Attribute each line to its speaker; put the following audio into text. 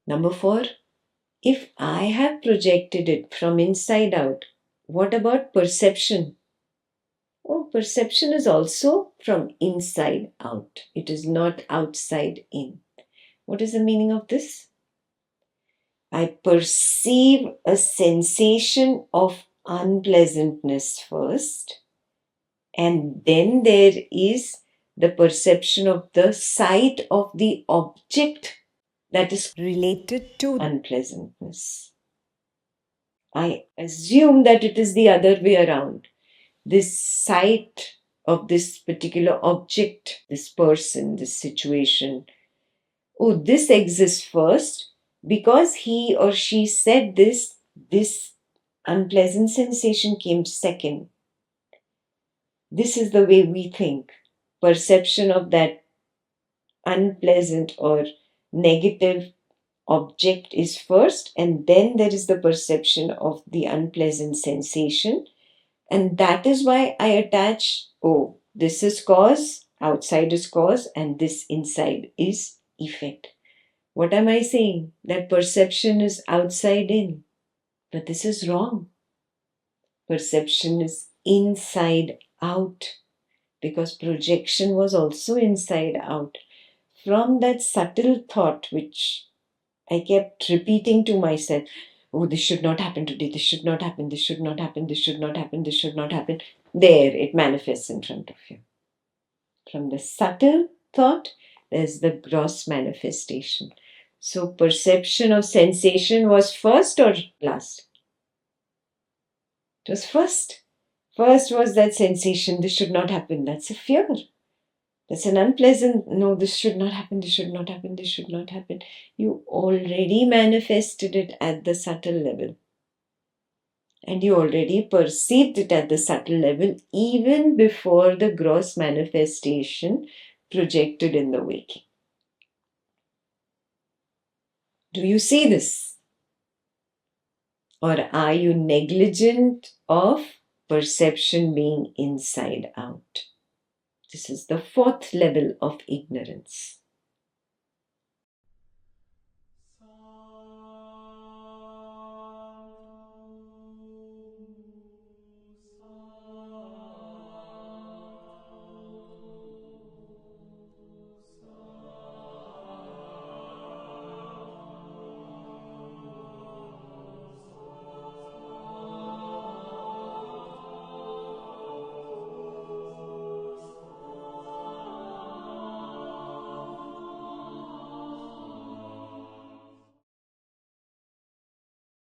Speaker 1: Number 4, if I have projected it from inside out, what about perception? Oh, perception is also from inside out. It is not outside in. What is the meaning of this? I perceive a sensation of unpleasantness first, and then there is the perception of the sight of the object that is related to unpleasantness. I assume that it is the other way around. This sight of this particular object, this person, this situation, oh, this exists first because he or she said this unpleasant sensation came second. This is the way we think. Perception of that unpleasant or negative object is first, and then there is the perception of the unpleasant sensation. And that is why I attach, oh, this is cause, outside is cause, and this inside is effect. What am I saying? That perception is outside in. But this is wrong. Perception is inside out, because projection was also inside out. From that subtle thought which I kept repeating to myself, oh, this should not happen today, this should not happen, this should not happen, this should not happen, this should not happen. There, it manifests in front of you. From the subtle thought, there's the gross manifestation. So, perception of sensation was first or last? It was first. First was that sensation, this should not happen. That's a fear. That's an unpleasant, no, this should not happen, this should not happen, this should not happen. You already manifested it at the subtle level. And you already perceived it at the subtle level even before the gross manifestation projected in the waking. Do you see this? Or are you negligent of perception being inside out? This is the fourth level of ignorance.